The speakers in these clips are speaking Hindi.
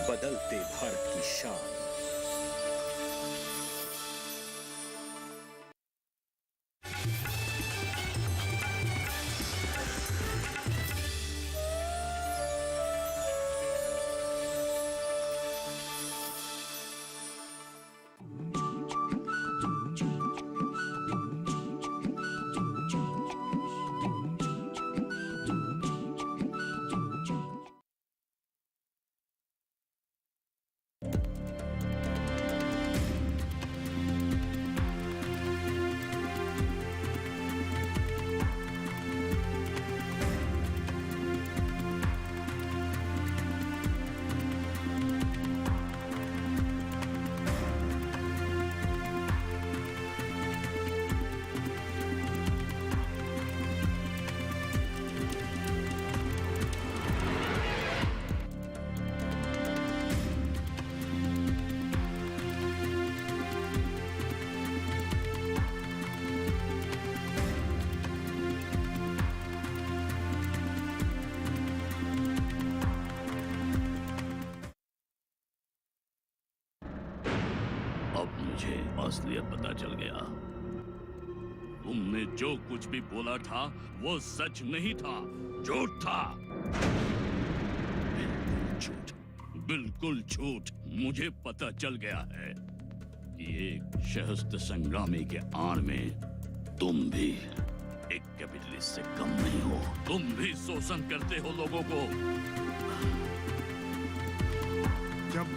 बदलते भारत की शान। अब मुझे असलियत पता चल गया। तुमने जो कुछ भी बोला था वो सच नहीं था, झूठ था। बिल्कुल झूठ, बिल्कुल झूठ। मुझे पता चल गया है कि एक सशस्त्र संग्रामी के आड़ में तुम भी एक कैपिटलिस्ट से कम नहीं हो। तुम भी शोषण करते हो लोगों को। जब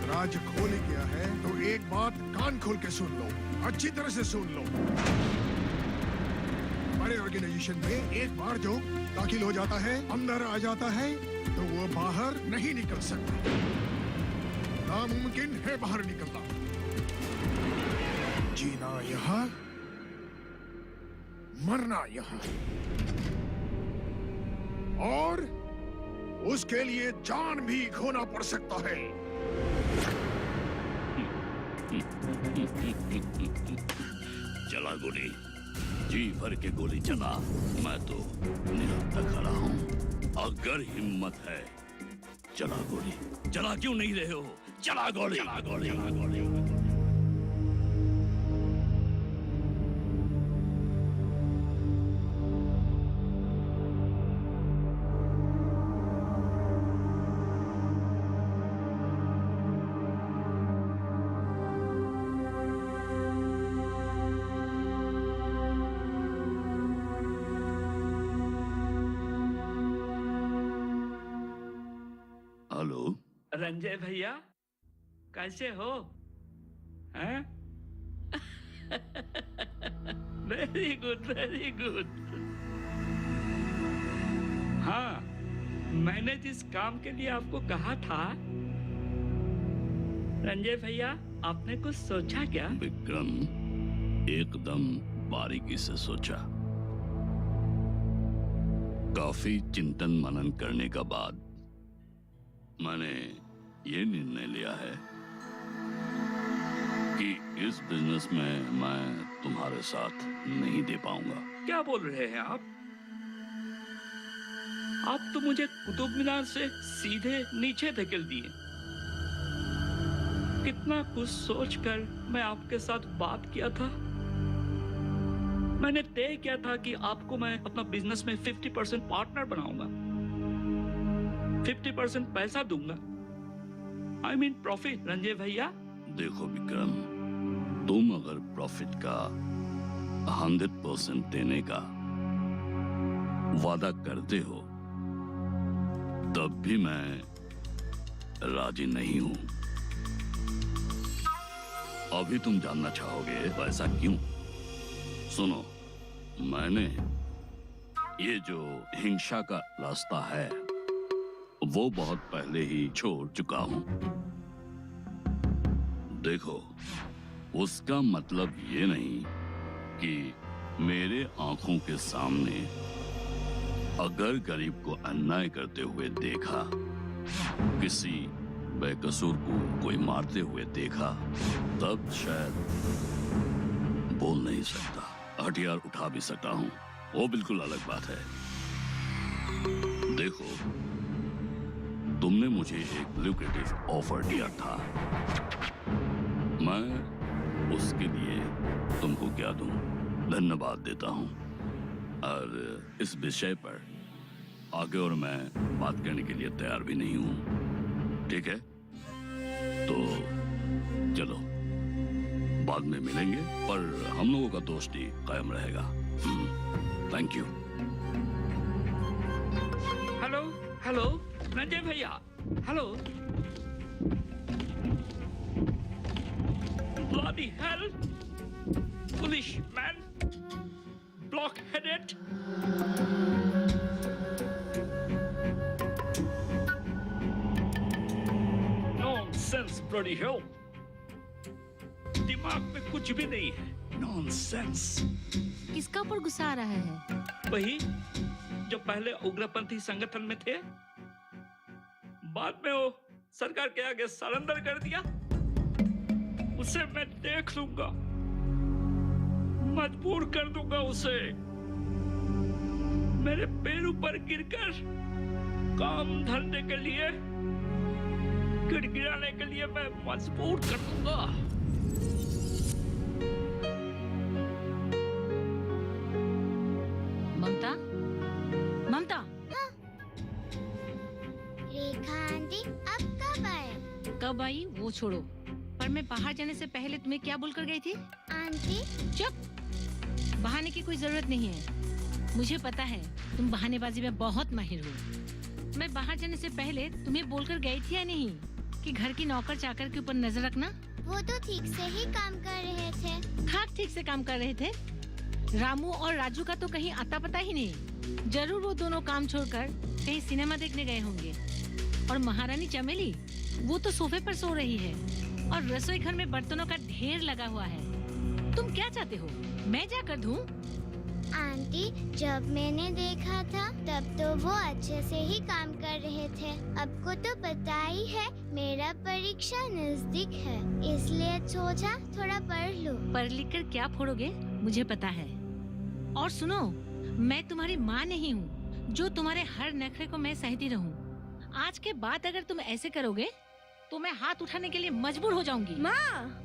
राज खोल गया है तो एक बात कान खोल के सुन लो, अच्छी तरह से सुन लो। हमारे ऑर्गेनाइजेशन में एक बार जो दाखिल हो जाता है, अंदर आ जाता है, तो वो बाहर नहीं निकल सकता। नामुमकिन है बाहर निकलना। जीना यहाँ, मरना यहाँ, और उसके लिए जान भी खोना पड़ सकता है। चला गोली, जी भर के गोली चला। मैं तो निरंतर खड़ा हूँ। अगर हिम्मत है चला गोली। चला क्यों नहीं रहे हो? चला गोली, चला गोली, चला गोली। हेलो रंजय भैया, कैसे हो? हैं? Very good, very good. हाँ, मैंने जिस काम के लिए आपको कहा था, रंजय भैया, आपने कुछ सोचा क्या? विक्रम, एकदम बारीकी से सोचा। काफी चिंतन मनन करने का बाद मैंने ये निर्णय लिया है कि इस बिजनेस में मैं तुम्हारे साथ नहीं दे पाऊंगा। क्या बोल रहे हैं आप? आप तो मुझे कुतुब मीनार से सीधे नीचे धकेल दिए। कितना कुछ सोचकर मैं आपके साथ बात किया था। मैंने तय किया था कि आपको मैं अपना बिजनेस में 50% पार्टनर बनाऊंगा, 50% पैसा दूंगा। I mean प्रॉफिट, रंजय भैया। देखो विक्रम, तुम अगर प्रॉफिट का 100% देने का वादा करते हो तब भी मैं राजी नहीं हूं। अभी तुम जानना चाहोगे ऐसा क्यों? सुनो, मैंने ये जो हिंसा का रास्ता है वो बहुत पहले ही छोड़ चुका हूं। देखो, उसका मतलब ये नहीं कि मेरे आंखों के सामने अगर गरीब को अन्याय करते हुए देखा, किसी बेकसूर को कोई मारते हुए देखा, तब शायद बोल नहीं सकता, हथियार उठा भी सकता हूं। वो बिल्कुल अलग बात है। देखो, तुमने मुझे एक लुक्रेटिव ऑफर दिया था। मैं उसके लिए तुमको क्या दूं? धन्यवाद देता हूं। और इस विषय पर आगे और मैं बात करने के लिए तैयार भी नहीं हूं। ठीक है, तो चलो बाद में मिलेंगे, पर हम लोगों का दोस्ती कायम रहेगा। Thank you. Hello hello Ranjay भैया, hello. Bloody hell! Foolish man! Blockheaded! Nonsense, bloody hell! दिमाग में कुछ भी नहीं है। Nonsense! किसका ऊपर गुस्सा आ रहा है? वही जो पहले उग्रपंथी संगठन में थे, बाद में वो सरकार के आगे सरेंडर कर दिया। उसे मैं देख लूंगा, मजबूर कर दूंगा उसे। मेरे पैरों पर गिरकर काम धरने के लिए, गिड़गिड़ाने के लिए मैं मजबूर कर दूंगा। ममता, ममता। हाँ। रेखा आंटी अब कब आए? कब आई वो छोड़ो, पर मैं बाहर जाने से पहले तुम्हें क्या बोलकर गई थी? आंटी चुप, बहाने की कोई जरूरत नहीं है। मुझे पता है तुम बहानेबाजी में बहुत माहिर हो। मैं बाहर जाने से पहले तुम्हें बोलकर गई थी या नहीं कि घर की नौकर चाकर के ऊपर नजर रखना? वो तो ठीक से ही काम कर रहे थे। हाँ, ठीक से काम कर रहे थे। रामू और राजू का तो कहीं आता पता ही नहीं। जरूर वो दोनों काम छोड़कर कहीं सिनेमा देखने गए होंगे। और महारानी चमेली, वो तो सोफे पर सो रही है और रसोई घर में बर्तनों का ढेर लगा हुआ है। तुम क्या चाहते हो, मैं जाकर धूं? आंटी, जब मैंने देखा था तब तो वो अच्छे से ही काम कर रहे थे। आपको तो पता ही है मेरा परीक्षा नजदीक है, इसलिए सोचा थोड़ा पढ़ लूं। पढ़ लिख कर क्या फोड़ोगे, मुझे पता है। और सुनो, मैं तुम्हारी माँ नहीं हूँ जो तुम्हारे हर नखरे को मैं सहती रहूँ। आज के बाद अगर तुम ऐसे करोगे तो मैं हाथ उठाने के लिए मजबूर हो जाऊंगी। माँ,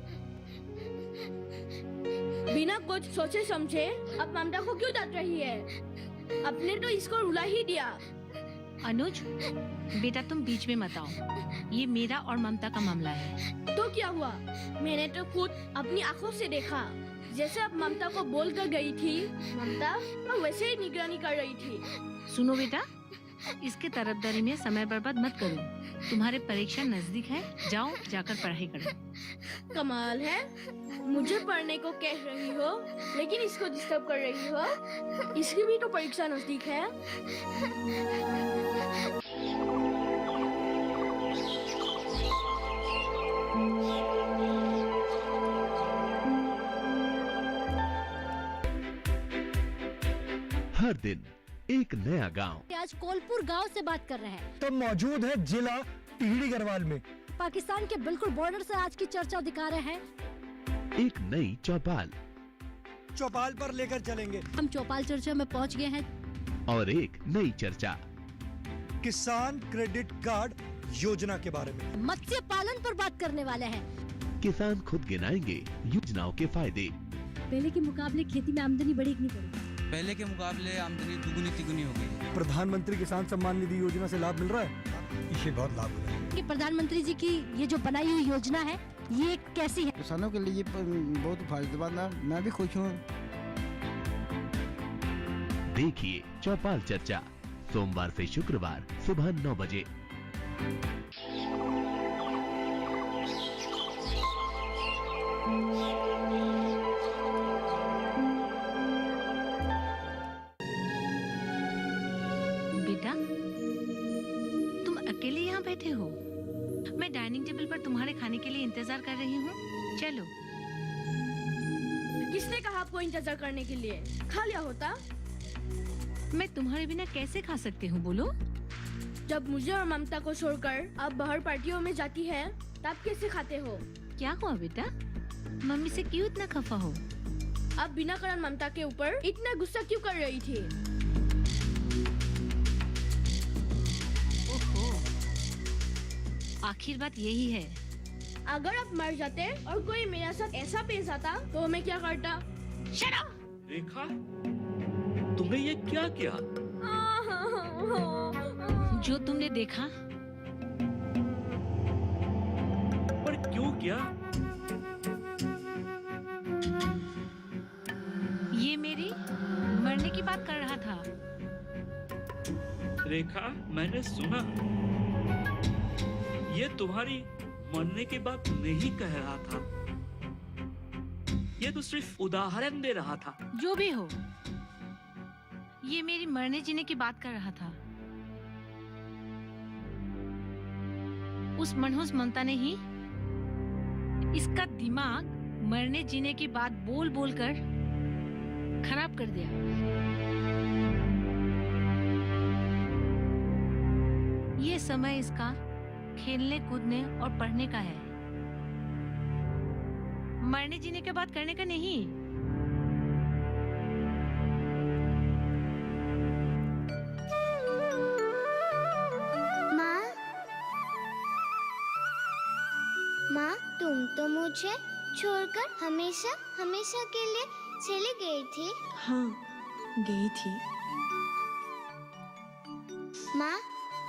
बिना कुछ सोचे समझे अब ममता को क्यों डांट रही है? अपने तो इसको रुला ही दिया। अनुज, बेटा तुम बीच में मत आओ। ये मेरा और ममता का मामला है। तो क्या हुआ? मैंने तो खुद अपनी आंखों से देखा। जैसे अब ममता को बोल कर गई थी, ममता वैसे ही निगरानी कर रही थी। सुनो बेटा, इसके तरफदारी में समय बर्बाद मत करो। तुम्हारे परीक्षा नजदीक है, जाओ जाकर पढ़ाई करो। कमाल है, मुझे पढ़ने को कह रही हो लेकिन इसको डिस्टर्ब कर रही हो। इसकी भी तो परीक्षा नजदीक है। हर दिन एक नया गांव। आज कोलपुर गांव से बात कर रहे हैं। तो मौजूद है जिला टिहरी गढ़वाल में। पाकिस्तान के बिल्कुल बॉर्डर से आज की चर्चा दिखा रहे हैं। एक नई चौपाल। चौपाल पर लेकर चलेंगे। हम चौपाल चर्चा में पहुंच गए हैं। और एक नई चर्चा किसान क्रेडिट कार्ड योजना के बारे में। मत्स्य पालन पर बात करने वाले हैं। किसान खुद गिनाएंगे योजनाओं के फायदे। पहले के मुकाबले खेती में आमदनी बढ़ी कि नहीं बढ़ी? पहले के मुकाबले आमदनी दुगुनी तिगुनी हो गई। प्रधानमंत्री किसान सम्मान निधि योजना से लाभ मिल रहा है। इसे बहुत लाभ हो रहा है। कि प्रधानमंत्री जी की ये जो बनाई हुई योजना है, ये कैसी है? किसानों के लिए बहुत फायदेमंद है। मैं भी खुश हूँ। देखिए चौपाल चर्चा, सोमवार से शुक्रवार सुबह 9 बजे। बेटा, तुम अकेले यहाँ बैठे हो? मैं डाइनिंग टेबल पर तुम्हारे खाने के लिए इंतजार कर रही हूँ। चलो। किसने कहा आपको इंतजार करने के लिए? खा लिया होता। मैं तुम्हारे बिना कैसे खा सकती हूँ, बोलो? जब मुझे और ममता को छोड़कर आप बाहर पार्टियों में जाती है, तब कैसे खाते हो? क्या हुआ बेटा, मम्मी से क्यों इतना खफा हो? आप बिना कारण ममता के ऊपर इतना गुस्सा क्यों कर रही थी? ओहो, आखिर बात यही है। अगर आप मर जाते और कोई मेरे साथ ऐसा पेश आता तो मैं क्या करता? Shut up! रेखा, तुमने ये क्या किया? जो तुमने देखा, पर क्यों किया? ये मेरी मरने की बात कर रहा था। रेखा, मैंने सुना ये तुम्हारी मरने की बात नहीं कह रहा था, ये तो सिर्फ उदाहरण दे रहा था। जो भी हो, ये मेरी मरने जीने की बात कर रहा था। उस मनहूस ममता ने ही इसका दिमाग मरने जीने की बात बोल बोल कर खराब कर दिया। ये समय इसका खेलने कूदने और पढ़ने का है, मरने जीने के बात करने का नहीं। माँ, तुम तो मुझे छोड़कर हमेशा हमेशा के लिए चली गई थी। हाँ, गई थी। माँ,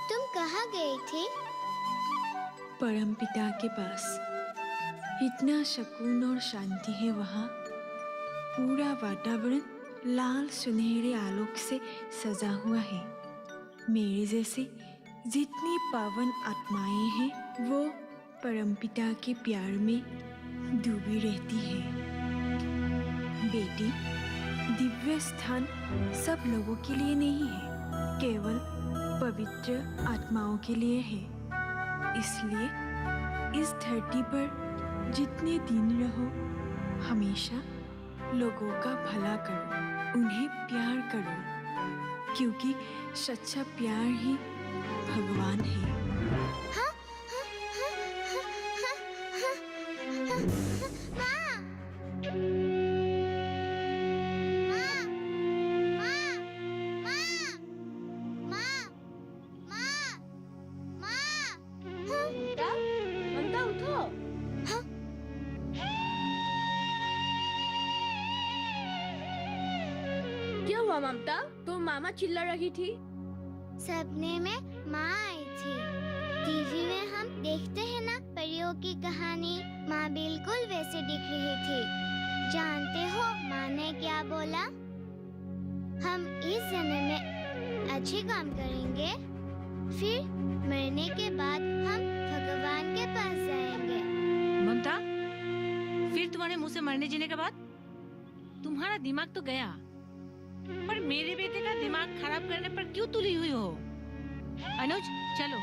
तुम कहाँ गई थी? परमपिता के पास। इतना सुकून और शांति है वहाँ। पूरा वातावरण लाल सुनहरे आलोक से सजा हुआ है। मेरे जैसे जितनी पावन आत्माएं हैं वो परमपिता के प्यार में डूबी रहती है। बेटी, दिव्य स्थान सब लोगों के लिए नहीं है, केवल पवित्र आत्माओं के लिए है। इसलिए इस धरती पर जितने दिन रहो, हमेशा लोगों का भला करो, उन्हें प्यार करो, क्योंकि सच्चा प्यार ही भगवान है। ममता, उठो। क्या हुआ ममता? तो मामा चिल्ला रही थी। सपने में माँ आई थी। टीवी में हम देखते हैं ना परियों की कहानी, माँ बिल्कुल वैसे दिख रही थी। जानते हो माँ ने क्या बोला? हम इस जन्म में अच्छे काम करेंगे, फिर मरने के बाद हम भगवान के पास जाएंगे। ममता, फिर तुम्हारे मुंह से मरने जीने के बाद तुम्हारा दिमाग तो गया, पर मेरे बेटे का दिमाग खराब करने पर क्यों तुली हुई हो? अनुज, चलो।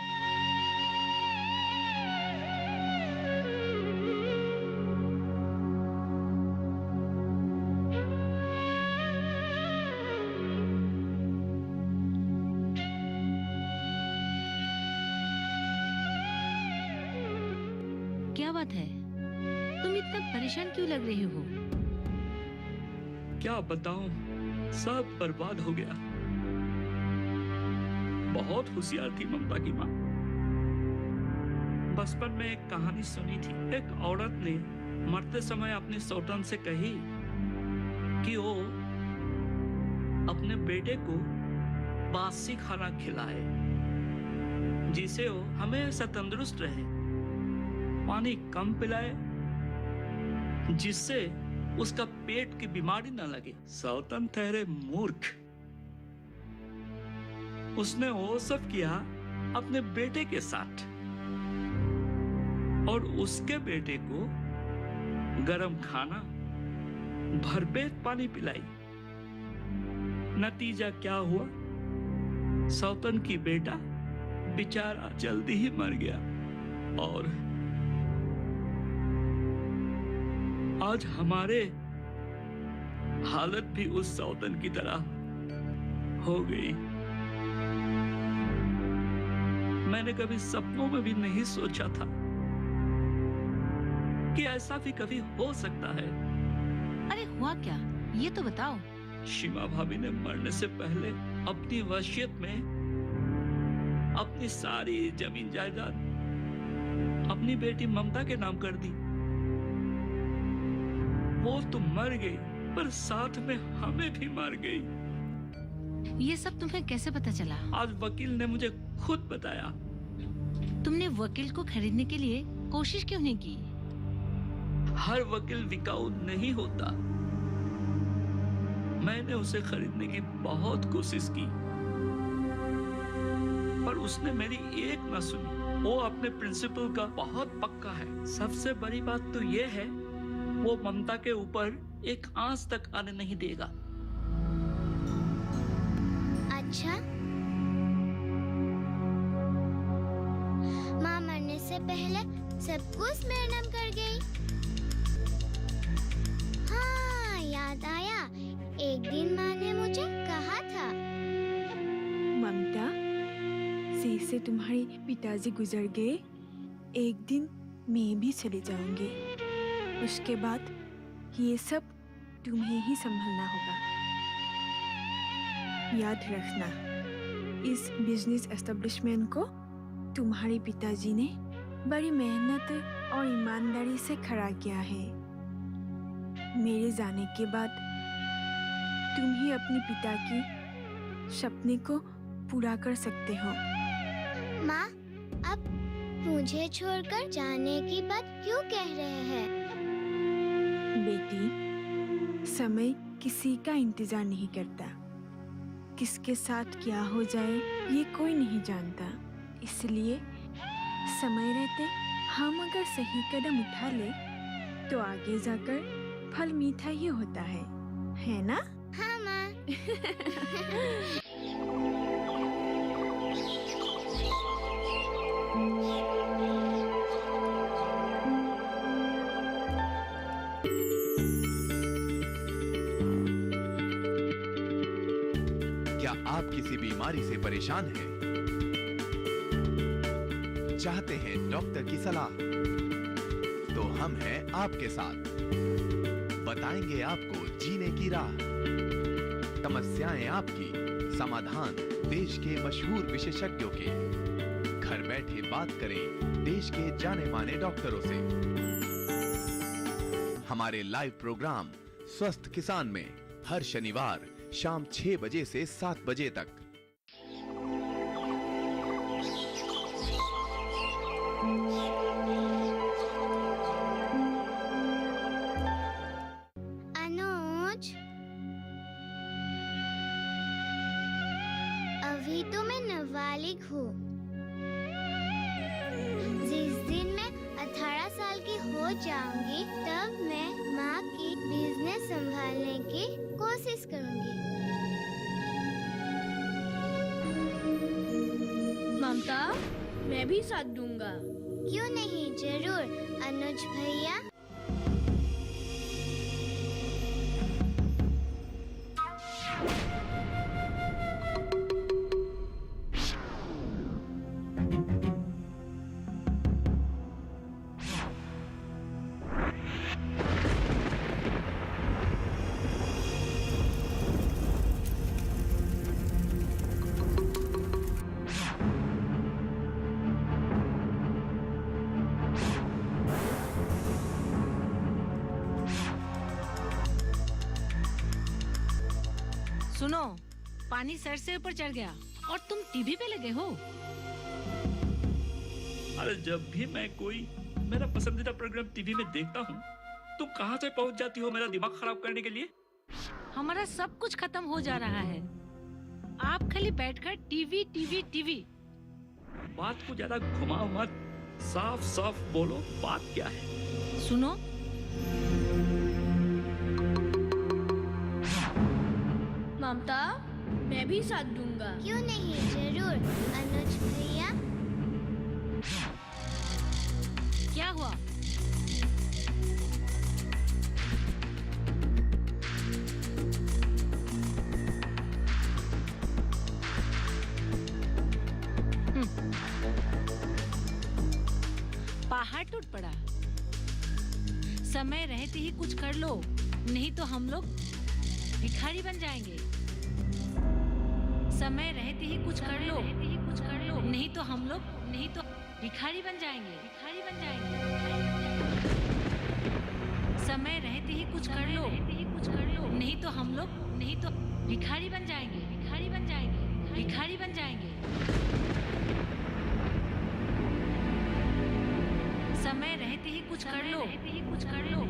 क्या बात है? तुम इतना परेशान क्यों लग रहे हो? क्या बताऊं, सब बर्बाद हो गया। बहुत होशियार थी ममता की माँ। बचपन में एक कहानी सुनी थी। एक औरत ने मरते समय अपने सौतन से कही कि वो अपने बेटे को बासी खाना खिलाए, जिसे वो हमेशा तंदुरुस्त रहे, पानी कम पिलाए, जिससे उसका पेट की बीमारी न लगे। सौतन ठहरे मूर्ख। उसने वो सब किया अपने बेटे के साथ, और उसके बेटे को गरम खाना, भरपेट पानी पिलाई। नतीजा क्या हुआ? सौतन की बेटा बेचारा जल्दी ही मर गया, और आज हमारे हालत भी उस सौतन की तरह हो गई। मैंने कभी सपनों में भी नहीं सोचा था कि ऐसा भी कभी हो सकता है। अरे हुआ क्या, ये तो बताओ। सीमा भाभी ने मरने से पहले अपनी वसीयत में अपनी सारी जमीन जायदाद अपनी बेटी ममता के नाम कर दी। वो तो मर गई, पर साथ में हमें भी मार गई। ये सब तुम्हें कैसे पता चला? आज वकील ने मुझे खुद बताया। तुमने वकील को खरीदने के लिए कोशिश क्यों नहीं की? हर वकील बिकाऊ नहीं होता। मैंने उसे खरीदने की बहुत कोशिश की, पर उसने मेरी एक न सुनी। वो अपने प्रिंसिपल का बहुत पक्का है। सबसे बड़ी बात तो ये है, वो ममता के ऊपर एक आंच तक आने नहीं देगा। अच्छा, माँ मरने से पहले सब कुछ मेरे नाम कर गई। हाँ, याद आया, एक दिन माँ ने मुझे कहा था, ममता, जैसे तुम्हारे पिताजी गुजर गए, एक दिन मैं भी चले जाऊंगी। उसके बाद ये सब तुम्हें ही संभालना होगा। याद रखना, इस बिजनेस एस्टेब्लिशमेंट को तुम्हारे पिताजी ने बड़ी मेहनत और ईमानदारी से खड़ा किया है। मेरे जाने के बाद तुम ही अपने पिता की सपने को पूरा कर सकते हो। माँ, अब मुझे छोड़कर जाने की बात क्यों कह रहे हैं? बेटी, समय किसी का इंतजार नहीं करता। किसके साथ क्या हो जाए ये कोई नहीं जानता। इसलिए समय रहते हम अगर सही कदम उठा ले तो आगे जाकर फल मीठा ही होता है ना? हाँ माँ। क्या आप किसी बीमारी से परेशान हैं? चाहते हैं डॉक्टर की सलाह? तो हम हैं आपके साथ। बताएंगे आपको जीने की राह। समस्याएं आपकी, समाधान देश के मशहूर विशेषज्ञों के। घर बैठे बात करें देश के जाने माने डॉक्टरों से। हमारे लाइव प्रोग्राम स्वस्थ किसान में हर शनिवार शाम 6 बजे से 7 बजे तक। अनुज, अभी तो मैं नाबालिग हूँ। जिस दिन मैं 18 साल की हो जाऊंगी, तब मैं माँ की बिजनेस संभालने की कोशिश करूंगी। ममता, मैं भी साथ दूंगा। क्यों नहीं, जरूर अनुज भैया। सुनो, पानी सर से ऊपर चढ़ गया और तुम टीवी पे लगे हो। अरे जब भी मैं कोई मेरा पसंदीदा प्रोग्राम टीवी में देखता हूँ, तुम कहाँ से पहुँच जाती हो मेरा दिमाग खराब करने के लिए? हमारा सब कुछ खत्म हो जा रहा है। आप खाली बैठकर टीवी टीवी टीवी। बात को ज्यादा घुमाओ मत, साफ साफ बोलो बात क्या है। सुनो, ममता, मैं भी साथ दूंगा। क्यों नहीं, जरूर अनुज भैया। क्या हुआ? पहाड़ टूट पड़ा। समय रहते ही कुछ कर लो, नहीं तो हम लोग भिखारी बन जाएंगे। समय रहते ही कुछ कर लो, नहीं तो हम लोग भिखारी बन जाएंगे, भिखारी बन जाएंगे। समय रहते ही कुछ कर लो, नहीं तो हम लोग, नहीं तो भिखारी बन जाएंगे, भिखारी बन जाएंगे, भिखारी बन जाएंगे। समय रहते ही कुछ कर लो, कुछ कर लो।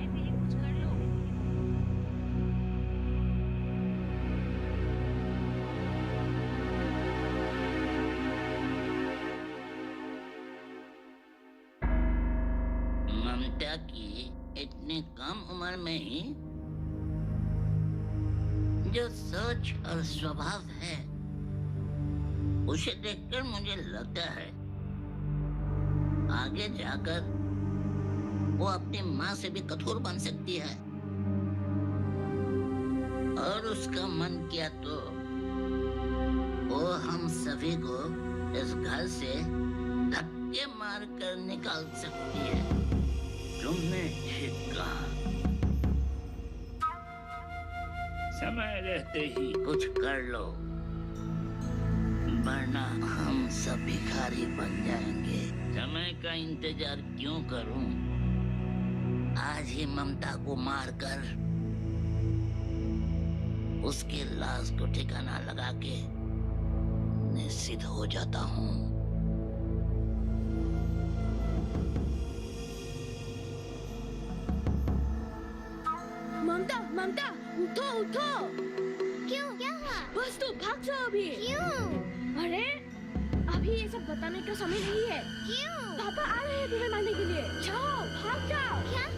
ममता की इतनी कम उम्र में ही जो सोच और स्वभाव है, उसे देखकर मुझे लगता है आगे जाकर वो अपनी माँ से भी कठोर बन सकती है। और उसका मन किया तो वो हम सभी को इस घर से धक्के मार कर निकाल सकती है। तुमने ठीक कहा। समय रहते ही कुछ कर लो, वरना हम सब भिखारी बन जाएंगे। समय का इंतजार क्यों करूं? आज ही ममता को मारकर उसकी लाश को ठिकाना लगा के निश्चित हो जाता हूँ। ममता, ममता, उठो, उठो। क्यों, क्या हुआ? बस तो भाग जाओ अभी। क्यों? अरे अभी ये सब बताने का समय नहीं है। क्यों? पापा आ रहे हैं तुम्हें मारने के लिए। जाओ, भाग जाओ। क्या?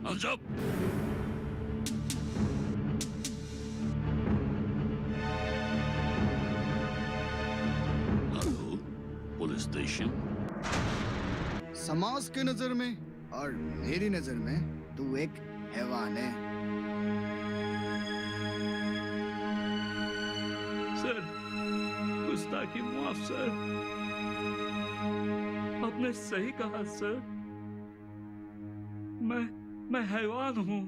Hands up! Hello, police station. समाज के नजर में और मेरी नजर में तू एक हैवान है। सर, गुस्ताखी माफ सर। आपने सही कहा सर। मैं हैवान हूँ,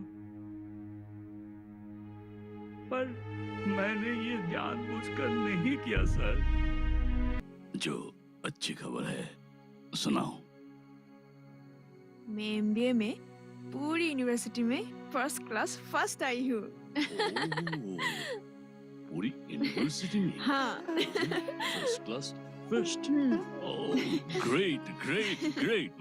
पर मैंने ये जानबूझकर नहीं किया सर। जो अच्छी खबर है सुनाओ। मैं एमबीए में पूरी यूनिवर्सिटी में फर्स्ट क्लास फर्स्ट आई हूँ। पूरी यूनिवर्सिटी में? हाँ। First class first. Oh, great great great.